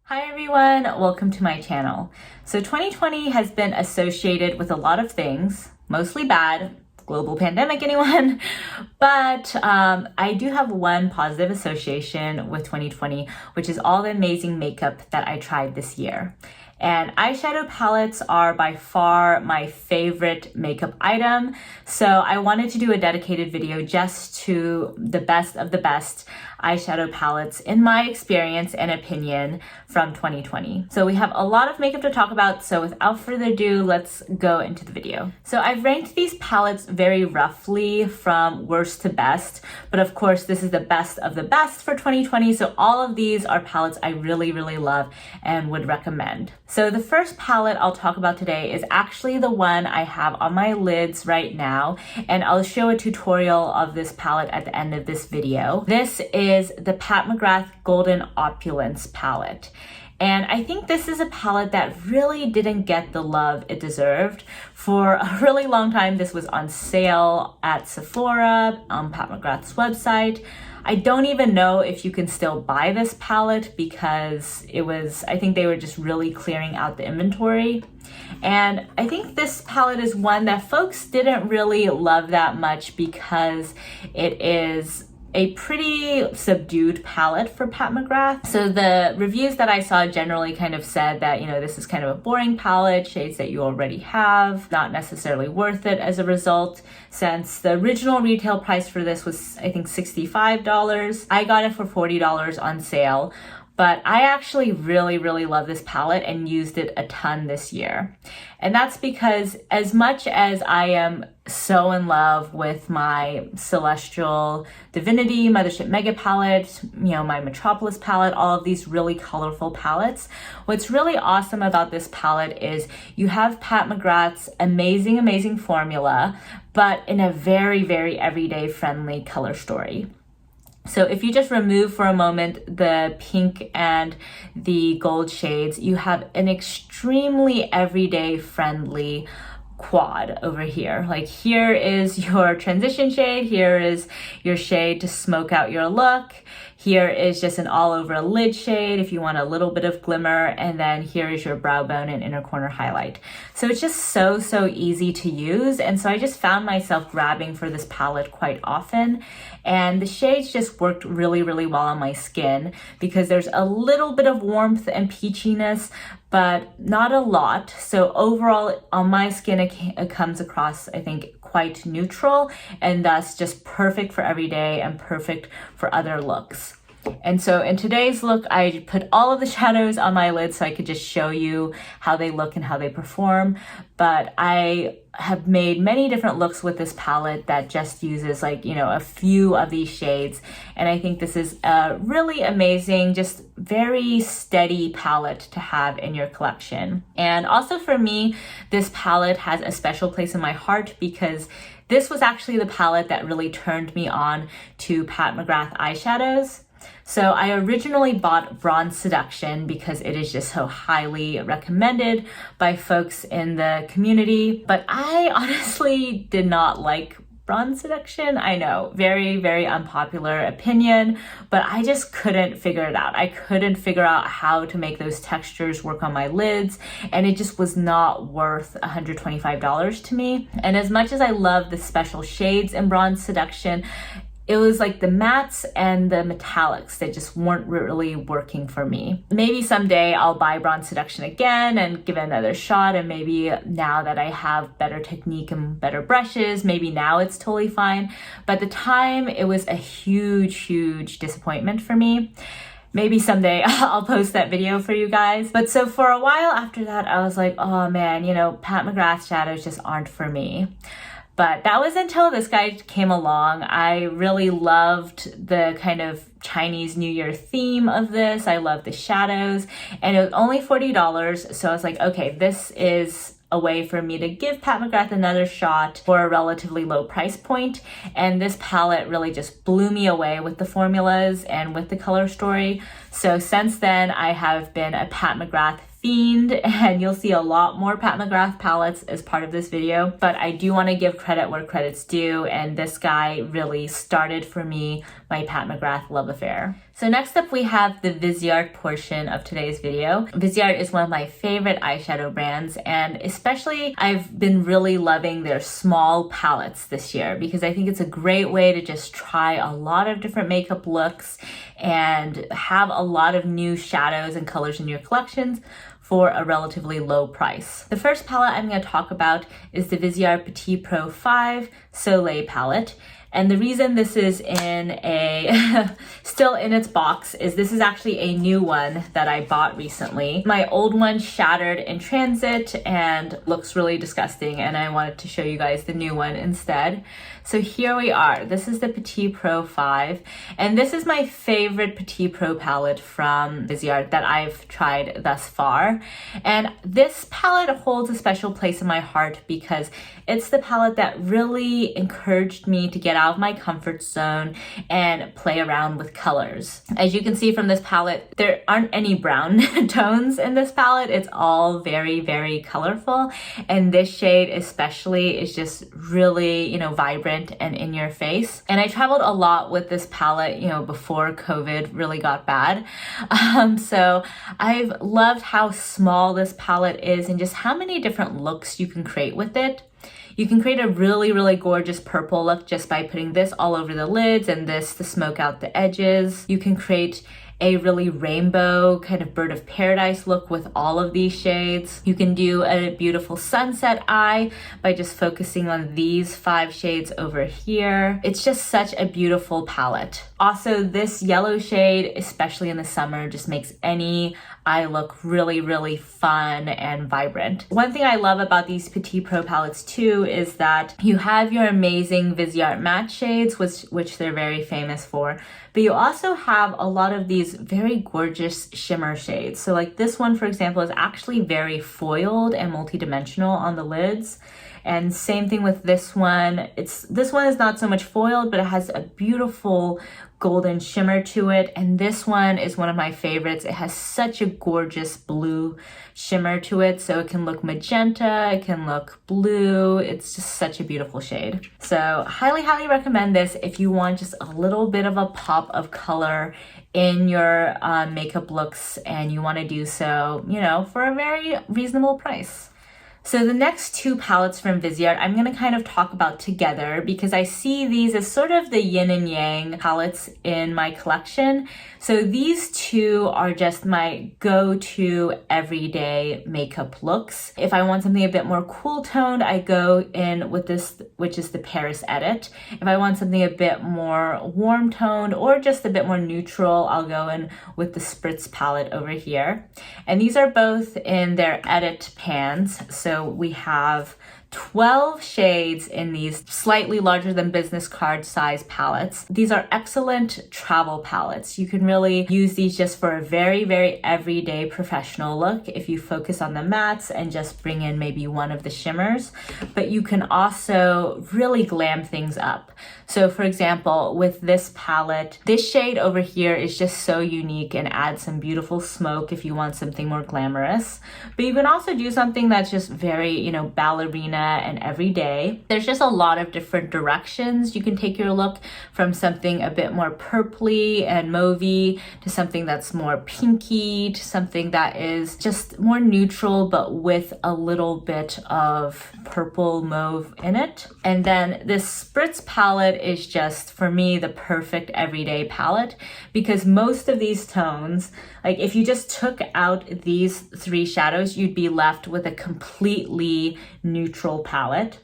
Hi everyone, welcome to my channel. So 2020 has been associated with a lot of things, mostly bad, global pandemic anyone, but I do have one positive association with 2020, which is all the amazing makeup that I tried this year. And eyeshadow palettes are by far my favorite makeup item. So I wanted to do a dedicated video just to the best of the best eyeshadow palettes in my experience and opinion from 2020. So we have a lot of makeup to talk about. So without further ado, let's go into the video. So I've ranked these palettes very roughly from worst to best, but of course this is the best of the best for 2020. So all of these are palettes I really love and would recommend. So the first palette I'll talk about today is actually the one I have on my lids right now, and I'll show a tutorial of this palette at the end of this video. This is the Pat McGrath Golden Opulence palette. And I think this is a palette that really didn't get the love it deserved. For a really long time, this was on sale at Sephora, on Pat McGrath's website. I don't even know if you can still buy this palette because I think they were just really clearing out the inventory. And I think this palette is one that folks didn't really love that much because it is a pretty subdued palette for Pat McGrath. So the reviews that I saw generally kind of said that, this is kind of a boring palette, shades that you already have, not necessarily worth it as a result, since the original retail price for this was, I think, $65. I got it for $40 on sale. But I actually really love this palette and used it a ton this year. And that's because as much as I am so in love with my Celestial Divinity, Mothership Mega palette, my Metropolis palette, all of these really colorful palettes, what's really awesome about this palette is you have Pat McGrath's amazing formula, but in a very everyday friendly color story. So if you just remove for a moment the pink and the gold shades, you have an extremely everyday friendly quad over here. Like here is your transition shade, here is your shade to smoke out your look, here is just an all over lid shade if you want a little bit of glimmer, and then here is your brow bone and inner corner highlight. So it's just so easy to use, and so I just found myself grabbing for this palette quite often, and the shades just worked really well on my skin because there's a little bit of warmth and peachiness, but not a lot. So overall on my skin it comes across, I think, quite neutral, and thus just perfect for every day and perfect for other looks. And so in today's look, I put all of the shadows on my lids so I could just show you how they look and how they perform. But I have made many different looks with this palette that just uses a few of these shades. And I think this is a really amazing, just very steady palette to have in your collection. And also for me, this palette has a special place in my heart because this was actually the palette that really turned me on to Pat McGrath eyeshadows. So I originally bought Bronze Seduction because it is just so highly recommended by folks in the community, but I honestly did not like Bronze Seduction. I know, very unpopular opinion, but I just couldn't figure it out. I couldn't figure out how to make those textures work on my lids, and it just was not worth $125 to me. And as much as I love the special shades in Bronze Seduction, it was like the mattes and the metallics that just weren't really working for me. Maybe someday I'll buy Bronze Seduction again and give it another shot, and maybe now that I have better technique and better brushes, maybe now it's totally fine. But at the time, it was a huge disappointment for me. Maybe someday I'll post that video for you guys. But so for a while after that, I was like, oh man, Pat McGrath shadows just aren't for me. But that was until this guy came along. I really loved the kind of Chinese New Year theme of this. I love the shadows, and it was only $40. So I was like, okay, this is a way for me to give Pat McGrath another shot for a relatively low price point. And this palette really just blew me away with the formulas and with the color story. So since then, I have been a Pat McGrath fiend, and you'll see a lot more Pat McGrath palettes as part of this video, but I do want to give credit where credit's due, and this guy really started for me my Pat McGrath love affair. So next up we have the Viseart portion of today's video. Viseart is one of my favorite eyeshadow brands, and especially I've been really loving their small palettes this year because I think it's a great way to just try a lot of different makeup looks and have a lot of new shadows and colors in your collections for a relatively low price. The first palette I'm going to talk about is the Viseart Petit Pro 5 Soleil palette. And the reason this is in a still in its box is this is actually a new one that I bought recently. My old one shattered in transit and looks really disgusting, and I wanted to show you guys the new one instead. So here we are. This is the Petit Pro 5, and this is my favorite Petit Pro palette from Viseart that I've tried thus far. And this palette holds a special place in my heart because it's the palette that really encouraged me to get out of my comfort zone and play around with colors. As you can see from this palette, there aren't any brown tones in this palette. It's all very, very colorful. And this shade especially is just really, vibrant and in your face. And I traveled a lot with this palette, before COVID really got bad. So I've loved how small this palette is and just how many different looks you can create with it. You can create a really, really gorgeous purple look just by putting this all over the lids and this to smoke out the edges. You can create a really rainbow kind of bird of paradise look with all of these shades. You can do a beautiful sunset eye by just focusing on these 5 shades over here. It's just such a beautiful palette. Also, this yellow shade, especially in the summer, just makes any eye look really, really fun and vibrant. One thing I love about these Petit Pro palettes too is that you have your amazing Viseart matte shades, which they're very famous for, but you also have a lot of these very gorgeous shimmer shades. So like this one, for example, is actually very foiled and multidimensional on the lids. And same thing with this one. This one is not so much foiled, but it has a beautiful golden shimmer to it. And this one is one of my favorites. It has such a gorgeous blue shimmer to it. So it can look magenta, it can look blue. It's just such a beautiful shade. So highly, highly recommend this if you want just a little bit of a pop of color in your makeup looks and you want to do so, for a very reasonable price. So the next 2 palettes from Viseart, I'm going to kind of talk about together because I see these as sort of the yin and yang palettes in my collection. So these 2 are just my go-to everyday makeup looks. If I want something a bit more cool toned, I go in with this, which is the Paris Edit. If I want something a bit more warm toned or just a bit more neutral, I'll go in with the Spritz palette over here. And these are both in their Edit pans. So we have 12 shades in these slightly larger than business card size palettes. These are excellent travel palettes. You can really use these just for a very, very everyday professional look if you focus on the mattes and just bring in maybe one of the shimmers, but you can also really glam things up. So for example, with this palette, this shade over here is just so unique and adds some beautiful smoke if you want something more glamorous. But you can also do something that's just very, ballerina and everyday. There's just a lot of different directions you can take your look, from something a bit more purpley and mauvey to something that's more pinky to something that is just more neutral but with a little bit of purple mauve in it. And then this Spritz palette is just, for me, the perfect everyday palette because most of these tones, like if you just took out these 3 shadows, you'd be left with a completely neutral palette.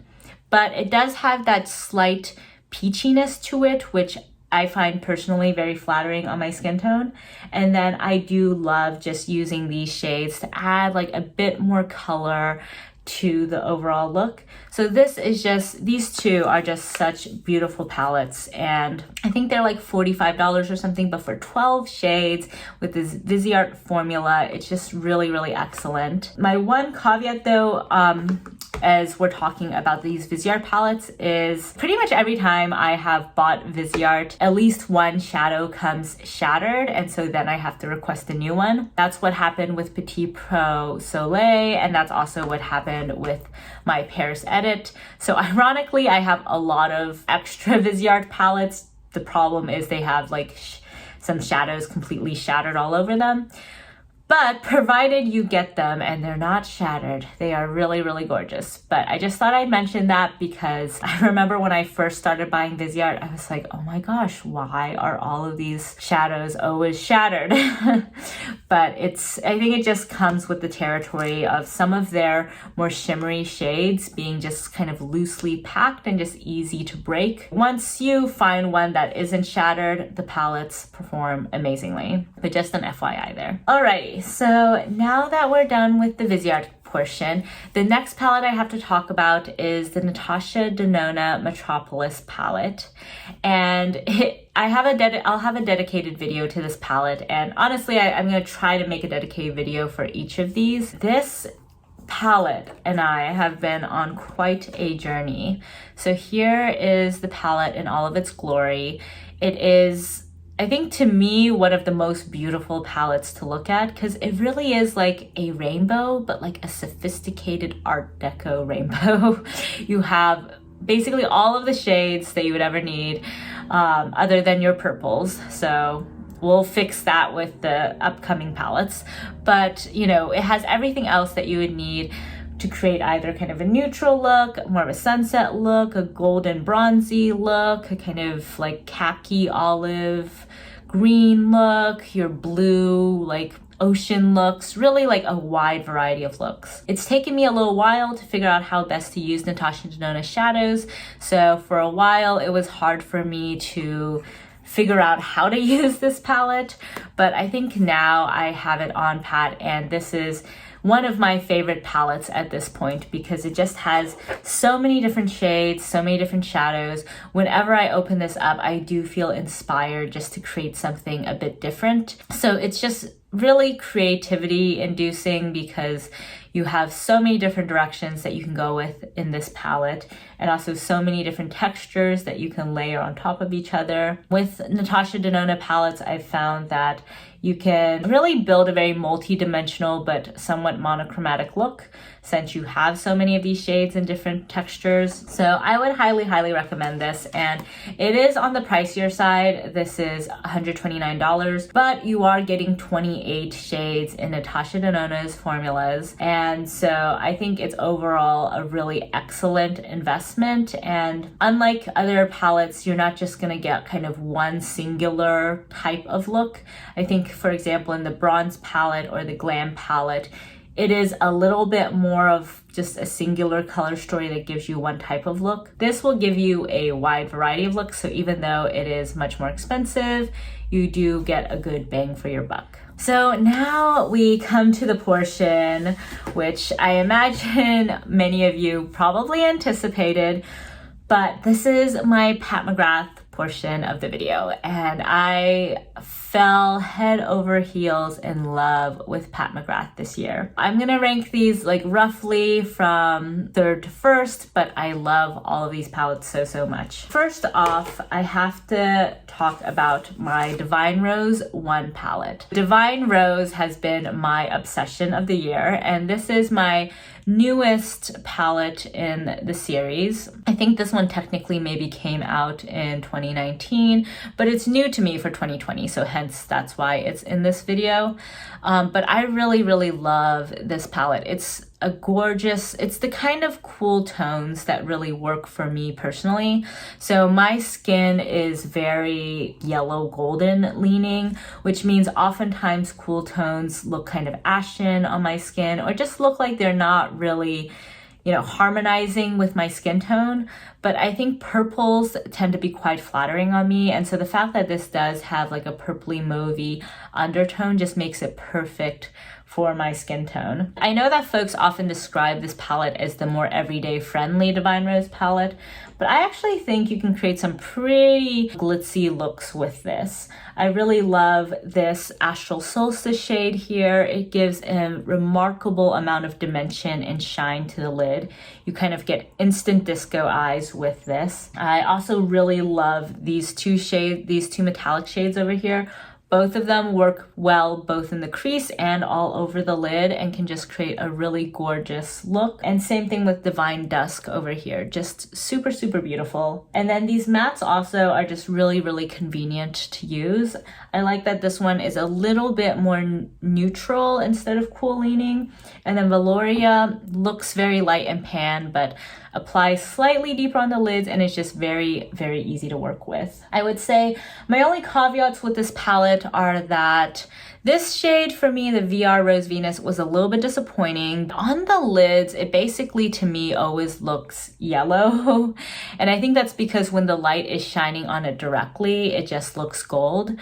But it does have that slight peachiness to it, which I find personally very flattering on my skin tone. And then I do love just using these shades to add like a bit more color to the overall look. So these 2 are just such beautiful palettes, and I think they're like $45 or something, but for 12 shades with this Viseart formula, it's just really, really excellent. My one caveat though, as we're talking about these Viseart palettes is pretty much every time I have bought Viseart, at least one shadow comes shattered, and so then I have to request a new one. That's what happened with Petit Pro Soleil, and that's also what happened with my Paris Edit. So ironically, I have a lot of extra Viseart palettes. The problem is they have like some shadows completely shattered all over them. But provided you get them and they're not shattered, they are really, really gorgeous. But I just thought I'd mention that because I remember when I first started buying Viseart, I was like, oh my gosh, why are all of these shadows always shattered? But I think it just comes with the territory of some of their more shimmery shades being just kind of loosely packed and just easy to break. Once you find one that isn't shattered, the palettes perform amazingly. But just an FYI there. Alrighty. So now that we're done with the Viseart portion, the next palette I have to talk about is the Natasha Denona Metropolis palette. And I'll have a dedicated video to this palette. And honestly, I'm going to try to make a dedicated video for each of these. This palette and I have been on quite a journey. So here is the palette in all of its glory. It is, I think, to me, one of the most beautiful palettes to look at because it really is like a rainbow, but like a sophisticated Art Deco rainbow. You have basically all of the shades that you would ever need, other than your purples. So we'll fix that with the upcoming palettes. But, you know, it has everything else that you would need to create either kind of a neutral look, more of a sunset look, a golden bronzy look, a kind of like khaki olive green look, your blue like ocean looks, really like a wide variety of looks. It's taken me a little while to figure out how best to use Natasha Denona shadows. So for a while it was hard for me to figure out how to use this palette, but I think now I have it on pat, and this is one of my favorite palettes at this point because it just has so many different shades, so many different shadows. Whenever I open this up, I do feel inspired just to create something a bit different. So it's just really creativity inducing because you have so many different directions that you can go with in this palette, and also so many different textures that you can layer on top of each other. With Natasha Denona palettes, I've found that you can really build a very multi-dimensional but somewhat monochromatic look since you have so many of these shades and different textures. So I would highly, highly recommend this. And it is on the pricier side. This is $129, but you are getting 28 shades in Natasha Denona's formulas. And so I think it's overall a really excellent investment. And unlike other palettes, you're not just gonna get kind of one singular type of look. I think, for example, in the bronze palette or the glam palette, it is a little bit more of just a singular color story that gives you one type of look. This will give you a wide variety of looks, so even though it is much more expensive, you do get a good bang for your buck. So now we come to the portion which I imagine many of you probably anticipated, but this is my Pat McGrath portion of the video, and I fell head over heels in love with Pat McGrath this year. I'm gonna rank these like roughly from third to first, but I love all of these palettes so much. First off, I have to talk about my Divine Rose 1 palette. Divine Rose has been my obsession of the year, and this is my newest palette in the series. I think this one technically maybe came out in 2019, but it's new to me for 2020, so hence that's why it's in this video. But I really love this palette. It's a gorgeous, it's the kind of cool tones that really work for me personally. So my skin is very yellow golden leaning, which means oftentimes cool tones look kind of ashen on my skin or just look like they're not really, you know, harmonizing with my skin tone. But I think purples tend to be quite flattering on me, and so the fact that this does have like a purpley mauvey undertone just makes it perfect for my skin tone. I know that folks often describe this palette as the more everyday friendly Divine Rose palette, but I actually think you can create some pretty glitzy looks with this. I really love this Astral Solstice shade here. It gives a remarkable amount of dimension and shine to the lid. You kind of get instant disco eyes with this. I also really love these two metallic shades over here. Both of them work well both in the crease and all over the lid and can just create a really gorgeous look. And same thing with Divine Dusk over here, just super, super beautiful. And then these mattes also are just really, really convenient to use. I like that this one is a little bit more neutral instead of cool leaning. And then Valoria looks very light and pan, but applies slightly deeper on the lids and it's just very, very easy to work with. I would say my only caveats with this palette are that this shade for me, the VR Rose Venus, was a little bit disappointing. On the lids, it basically to me always looks yellow. And I think that's because when the light is shining on it directly, it just looks gold.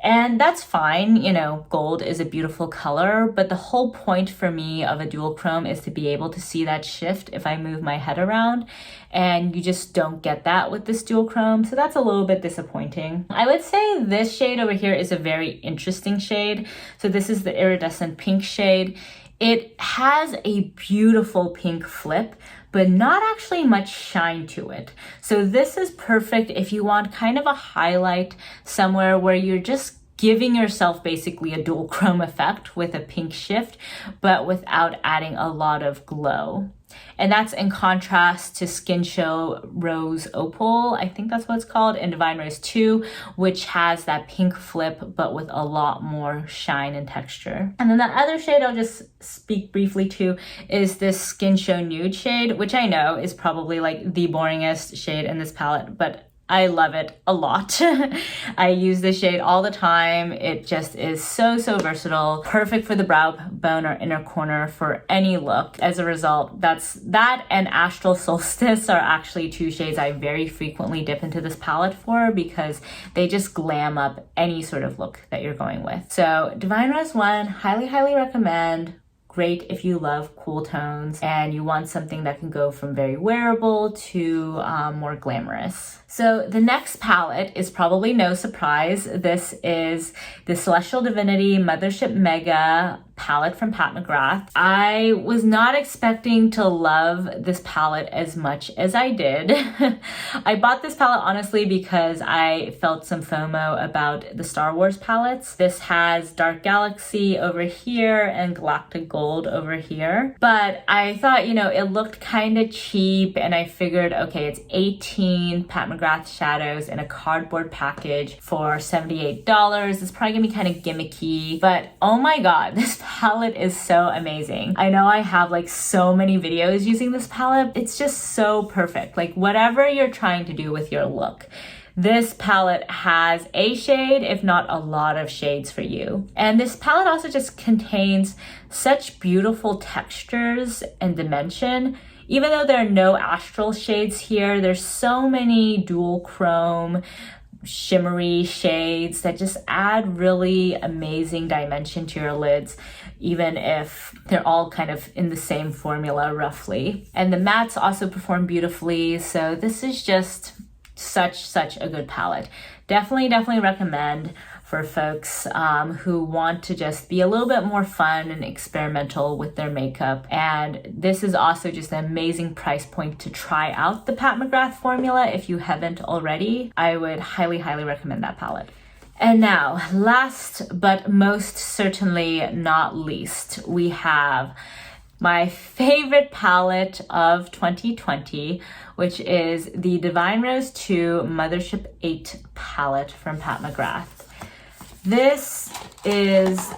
And that's fine, you know, gold is a beautiful color, but the whole point for me of a dual chrome is to be able to see that shift if I move my head around, and you just don't get that with this dual chrome, so that's a little bit disappointing. I would say this shade over here is a very interesting shade. So this is the iridescent pink shade. It has a beautiful pink flip, but not actually much shine to it. So this is perfect if you want kind of a highlight somewhere where you're just giving yourself basically a dual chrome effect with a pink shift, but without adding a lot of glow. And that's in contrast to Skin Show Rose Opal, I think that's what it's called, and Divine Rose 2, which has that pink flip, but with a lot more shine and texture. And then the other shade I'll just speak briefly to is this Skin Show Nude shade, which I know is probably like the boringest shade in this palette, but I love it a lot. I use this shade all the time. It just is so, so versatile. Perfect for the brow bone or inner corner for any look. As a result, that and Astral Solstice are actually two shades I very frequently dip into this palette for because they just glam up any sort of look that you're going with. So Divine Rose 1, highly, highly recommend. Great if you love cool tones and you want something that can go from very wearable to more glamorous. So the next palette is probably no surprise. This is the Celestial Divinity Mothership Mega palette from Pat McGrath. I was not expecting to love this palette as much as I did. I bought this palette honestly because I felt some FOMO about the Star Wars palettes. This has Dark Galaxy over here and Galactic Gold over here. But I thought, you know, it looked kind of cheap and I figured, okay, it's 18 Pat McGrath shadows in a cardboard package for $78. It's probably gonna be kind of gimmicky, but oh my God, this palette is so amazing. I know I have like so many videos using this palette. It's just so perfect. Like whatever you're trying to do with your look, this palette has a shade, if not a lot of shades for you. And this palette also just contains such beautiful textures and dimension. Even though there are no astral shades here, there's so many dual chrome, shimmery shades that just add really amazing dimension to your lids, even if they're all kind of in the same formula roughly. And the mattes also perform beautifully, so this is just such a good palette. Definitely recommend for folks who want to just be a little bit more fun and experimental with their makeup. And this is also just an amazing price point to try out the Pat McGrath formula if you haven't already. I would highly recommend that palette. And now, last but most certainly not least, we have my favorite palette of 2020, which is the Divine Rose 2 Mothership 8 palette from Pat McGrath. This is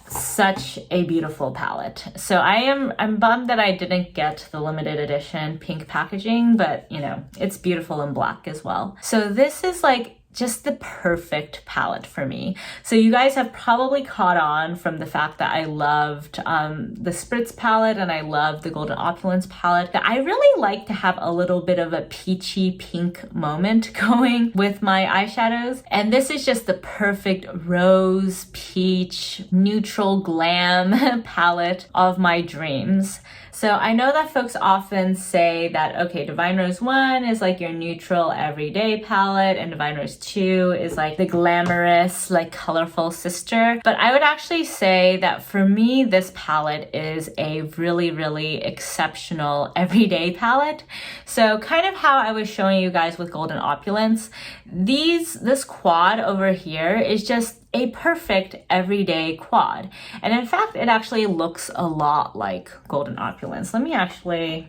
such a beautiful palette. So I'm bummed that I didn't get the limited edition pink packaging, but you know, it's beautiful in black as well. So this is like just the perfect palette for me. So you guys have probably caught on from the fact that I loved the Spritz palette and I love the Golden Opulence palette, that I really like to have a little bit of a peachy pink moment going with my eyeshadows. And this is just the perfect rose, peach, neutral glam palette of my dreams. So I know that folks often say that, okay, Divine Rose 1 is like your neutral everyday palette and Divine Rose 2 is like the glamorous, like colorful sister. But I would actually say that for me, this palette is a really, really exceptional everyday palette. So kind of how I was showing you guys with Golden Opulence, this quad over here is just a perfect everyday quad. And in fact, it actually looks a lot like Golden Opulence. Let me actually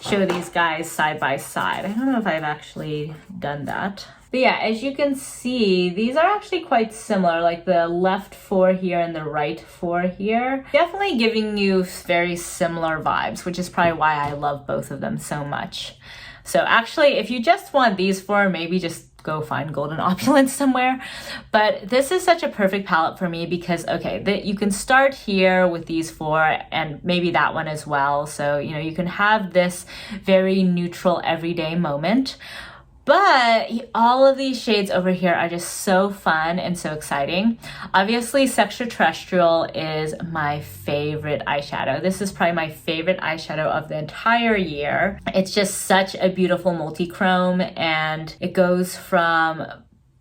show these guys side by side. I don't know if I've actually done that. But yeah, as you can see, these are actually quite similar, like the left 4 here and the right 4 here. Definitely giving you very similar vibes, which is probably why I love both of them so much. So actually, if you just want these 4, maybe just go find Golden Opulence somewhere. But this is such a perfect palette for me because, okay, you can start here with these 4 and maybe that one as well. So, you know, you can have this very neutral everyday moment. But all of these shades over here are just so fun and so exciting. Obviously, Extraterrestrial is my favorite eyeshadow. This is probably my favorite eyeshadow of the entire year. It's just such a beautiful multi-chrome, and it goes from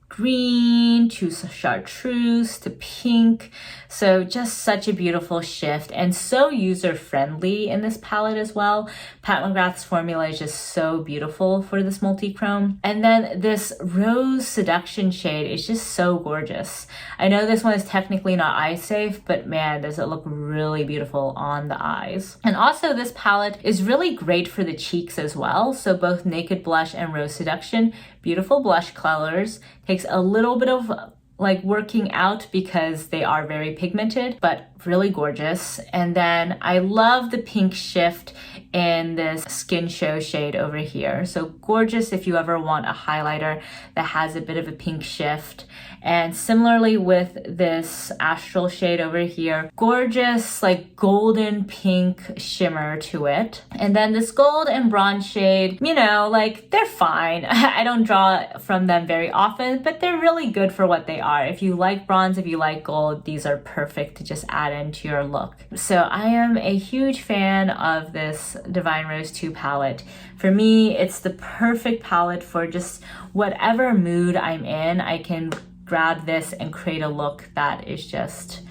green to chartreuse to pink. So just such a beautiful shift and so user-friendly in this palette as well. Pat McGrath's formula is just so beautiful for this multi-chrome. And then this Rose Seduction shade is just so gorgeous. I know this one is technically not eye safe, but man, does it look really beautiful on the eyes. And also this palette is really great for the cheeks as well. So both Naked Blush and Rose Seduction, beautiful blush colors. Takes a little bit of like working out because they are very pigmented, but really gorgeous. And then I love the pink shift in this Skin Show shade over here. So gorgeous if you ever want a highlighter that has a bit of a pink shift. And similarly with this Astral shade over here, gorgeous like golden pink shimmer to it. And then this gold and bronze shade, you know, like they're fine. I don't draw from them very often, but they're really good for what they are. If you like bronze, if you like gold, these are perfect to just add into your look. So I am a huge fan of this Divine Rose 2 palette. For me, it's the perfect palette for just whatever mood I'm in. I can grab this and create a look that is just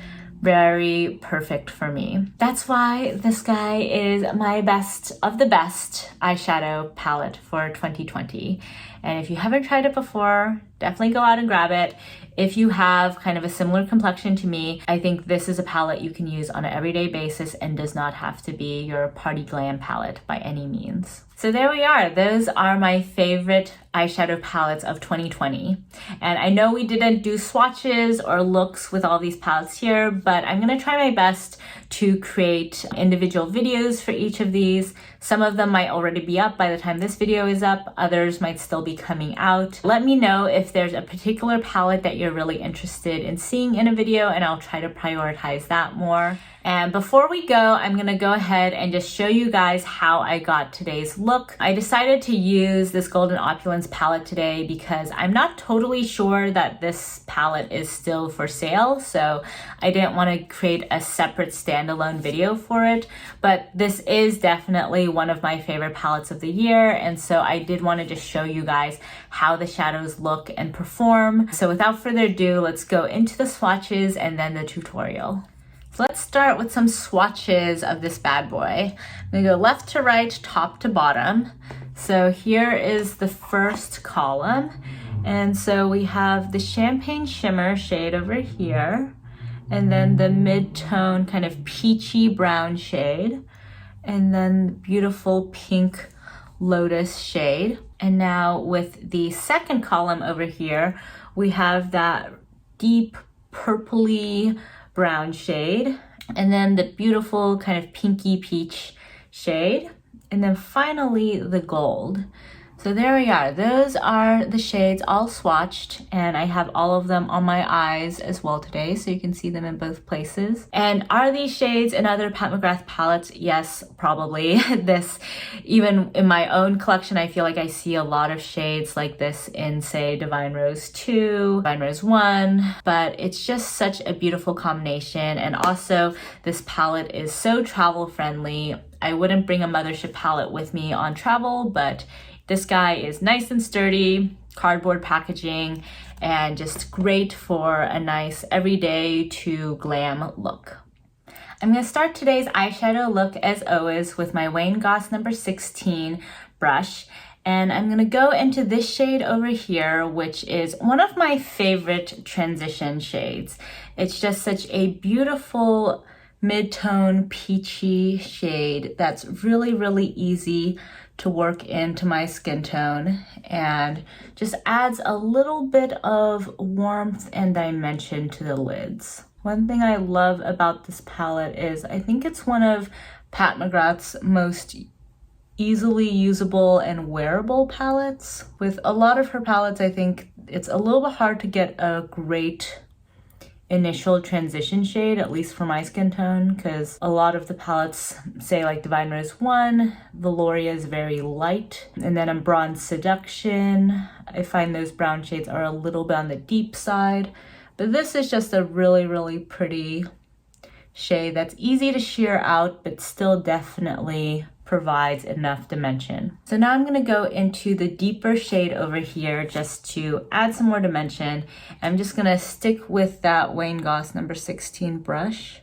very perfect for me. That's why this guy is my best of the best eyeshadow palette for 2020. And if you haven't tried it before, definitely go out and grab it. If you have kind of a similar complexion to me, I think this is a palette you can use on an everyday basis and does not have to be your party glam palette by any means. So there we are. Those are my favorite eyeshadow palettes of 2020. And I know we didn't do swatches or looks with all these palettes here, but I'm gonna try my best to create individual videos for each of these. Some of them might already be up by the time this video is up. Others might still be coming out. Let me know if there's a particular palette that you're really interested in seeing in a video, and I'll try to prioritize that more. And before we go, I'm gonna go ahead and just show you guys how I got today's look. I decided to use this Golden Opulence palette today because I'm not totally sure that this palette is still for sale, so I didn't want to create a separate standalone video for it, but this is definitely one of my favorite palettes of the year, and so I did want to just show you guys how the shadows look and perform. So without further ado, let's go into the swatches and then the tutorial. So let's start with some swatches of this bad boy. I'm gonna go left to right, top to bottom. So here is the first column. And so we have the Champagne Shimmer shade over here, and then the mid-tone kind of peachy brown shade, and then beautiful pink Lotus shade. And now with the second column over here, we have that deep purpley brown shade, and then the beautiful kind of pinky peach shade, and then finally the gold. So there we are. Those are the shades all swatched, and I have all of them on my eyes as well today, so you can see them in both places. And are these shades in other Pat McGrath palettes? Yes, probably. Even in my own collection, I feel like I see a lot of shades like this in, say, Divine Rose 2, Divine Rose 1, but it's just such a beautiful combination. And also, this palette is so travel friendly. I wouldn't bring a Mothership palette with me on travel, but this guy is nice and sturdy, cardboard packaging, and just great for a nice everyday to glam look. I'm going to start today's eyeshadow look as always with my Wayne Goss number 16 brush. And I'm going to go into this shade over here, which is one of my favorite transition shades. It's just such a beautiful mid-tone peachy shade that's really, really easy to work into my skin tone and just adds a little bit of warmth and dimension to the lids. One thing I love about this palette is I think it's one of Pat McGrath's most easily usable and wearable palettes. With a lot of her palettes, I think it's a little bit hard to get a great initial transition shade, at least for my skin tone, because a lot of the palettes, say like Divine Rose 1, Valoria is very light, and then in Bronze Seduction, I find those brown shades are a little bit on the deep side, but this is just a really, really pretty shade that's easy to sheer out, but still definitely provides enough dimension. So now I'm going to go into the deeper shade over here just to add some more dimension. I'm just going to stick with that Wayne Goss number 16 brush.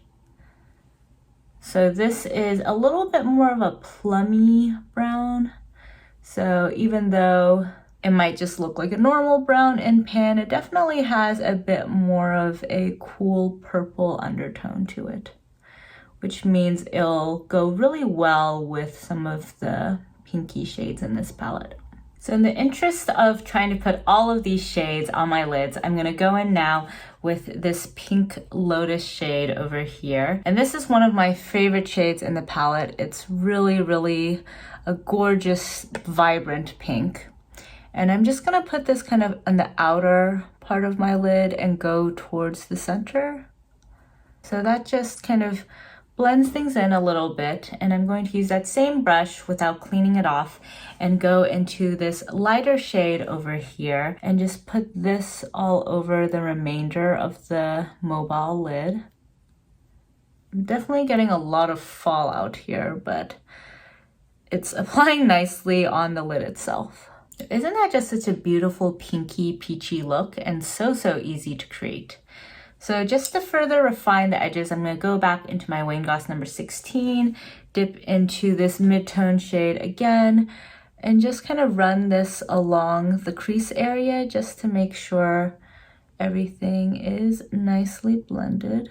So this is a little bit more of a plummy brown. So even though it might just look like a normal brown in pan, it definitely has a bit more of a cool purple undertone to it, which means it'll go really well with some of the pinky shades in this palette. So in the interest of trying to put all of these shades on my lids, I'm gonna go in now with this pink lotus shade over here. And this is one of my favorite shades in the palette. It's really, really a gorgeous, vibrant pink. And I'm just gonna put this kind of on the outer part of my lid and go towards the center. So that just kind of blends things in a little bit, and I'm going to use that same brush without cleaning it off and go into this lighter shade over here and just put this all over the remainder of the mobile lid. I'm definitely getting a lot of fallout here, but it's applying nicely on the lid itself. Isn't that just such a beautiful pinky peachy look and so easy to create? So just to further refine the edges, I'm going to go back into my Wayne Goss number 16, dip into this mid-tone shade again, and just kind of run this along the crease area just to make sure everything is nicely blended.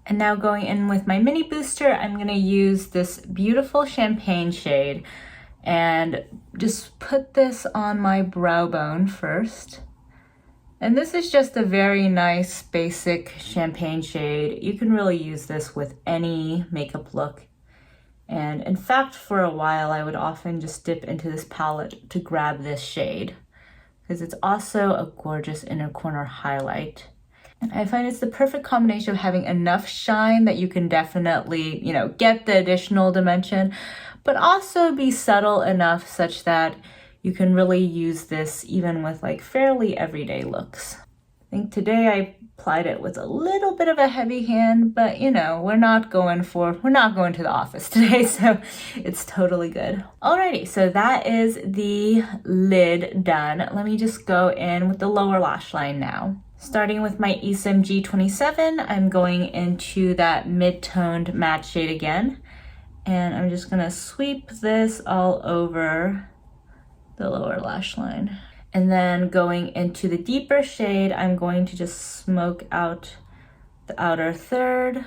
And now going in with my mini booster, I'm going to use this beautiful champagne shade and just put this on my brow bone first. And this is just a very nice basic champagne shade. You can really use this with any makeup look. And in fact, for a while, I would often just dip into this palette to grab this shade because it's also a gorgeous inner corner highlight. And I find it's the perfect combination of having enough shine that you can definitely, get the additional dimension, but also be subtle enough such that you can really use this even with like fairly everyday looks. I think today I applied it with a little bit of a heavy hand, but we're not going to the office today, so it's totally good. Alrighty, so that is the lid done. Let me just go in with the lower lash line now. Starting with my Esom G27, I'm going into that mid-toned matte shade again, and I'm just gonna sweep this all over the lower lash line. And then going into the deeper shade, I'm going to just smoke out the outer third.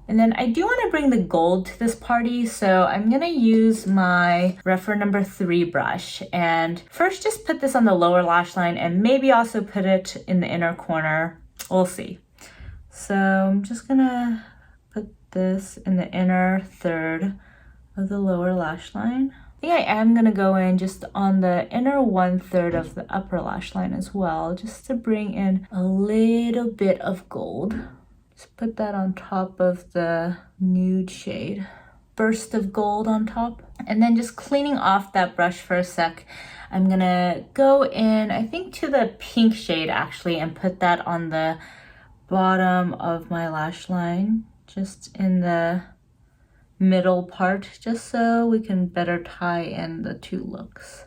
And then I do want to bring the gold to this party, so I'm gonna use my Refer number 3 brush and first just put this on the lower lash line and maybe also put it in the inner corner. We'll see. So I'm just gonna put this in the inner third of the lower lash line. I think I am gonna go in just on the inner 1/3 of the upper lash line as well, just to bring in a little bit of gold. Just put that on top of the nude shade. Burst of gold on top. And then just cleaning off that brush for a sec, I'm gonna go in, I think to the pink shade actually, and put that on the bottom of my lash line, just in the middle part, just so we can better tie in the two looks.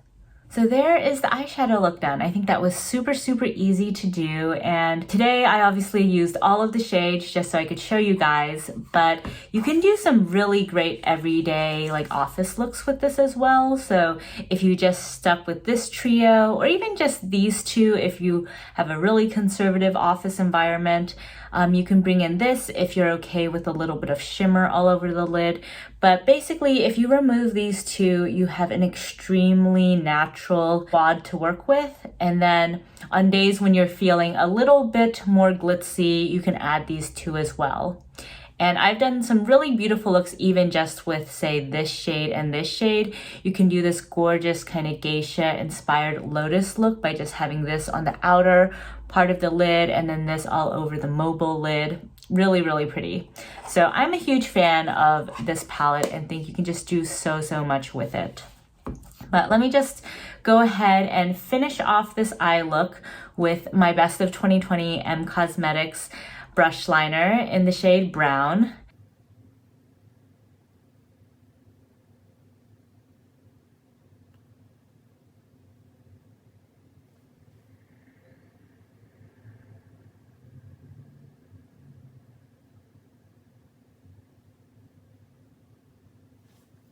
So there is the eyeshadow look done. I think that was super easy to do, and today I obviously used all of the shades just so I could show you guys, but you can do some really great everyday like office looks with this as well. So if you just stuck with this trio, or even just these two if you have a really conservative office environment, you can bring in this if you're okay with a little bit of shimmer all over the lid. But basically, if you remove these two, you have an extremely natural quad to work with. And then on days when you're feeling a little bit more glitzy, you can add these two as well. And I've done some really beautiful looks even just with, say, this shade and this shade. You can do this gorgeous kind of geisha inspired lotus look by just having this on the outer part of the lid and then this all over the mobile lid. Really pretty. So I'm a huge fan of this palette and think you can just do so much with it. But let me just go ahead and finish off this eye look with my Best of 2020 M Cosmetics brush liner in the shade Brown.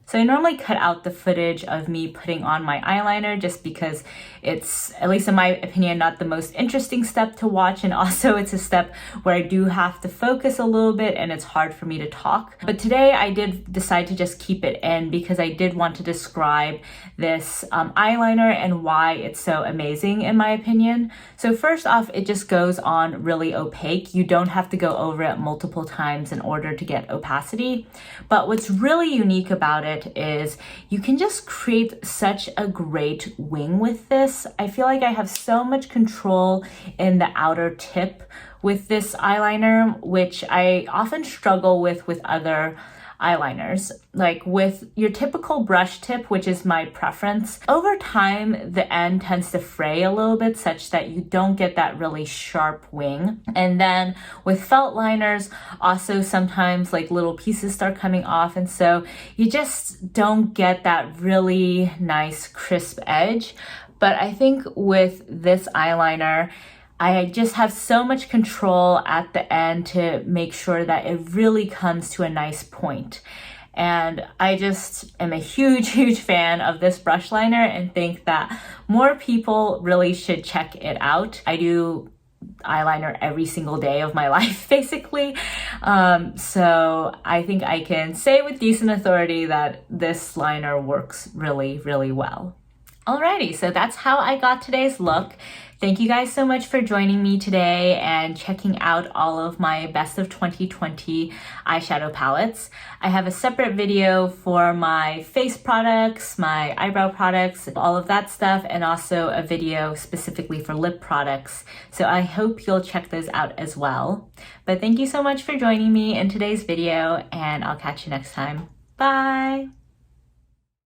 So I normally cut out the footage of me putting on my eyeliner just because it's, at least in my opinion, not the most interesting step to watch, and also it's a step where I do have to focus a little bit and it's hard for me to talk. But today I did decide to just keep it in because I did want to describe this eyeliner and why it's so amazing in my opinion. So first off, it just goes on really opaque. You don't have to go over it multiple times in order to get opacity. But what's really unique about it is you can just create such a great wing with this. I feel like I have so much control in the outer tip with this eyeliner, which I often struggle with other eyeliners. Like with your typical brush tip, which is my preference, over time the end tends to fray a little bit such that you don't get that really sharp wing. And then with felt liners, also sometimes like little pieces start coming off, and so you just don't get that really nice crisp edge. But I think with this eyeliner, I just have so much control at the end to make sure that it really comes to a nice point. And I just am a huge fan of this brush liner and think that more people really should check it out. I do eyeliner every single day of my life basically, so I think I can say with decent authority that this liner works really well. Alrighty, so that's how I got today's look. Thank you guys so much for joining me today and checking out all of my Best of 2020 eyeshadow palettes. I have a separate video for my face products, my eyebrow products, all of that stuff, and also a video specifically for lip products. So I hope you'll check those out as well. But thank you so much for joining me in today's video, and I'll catch you next time. Bye!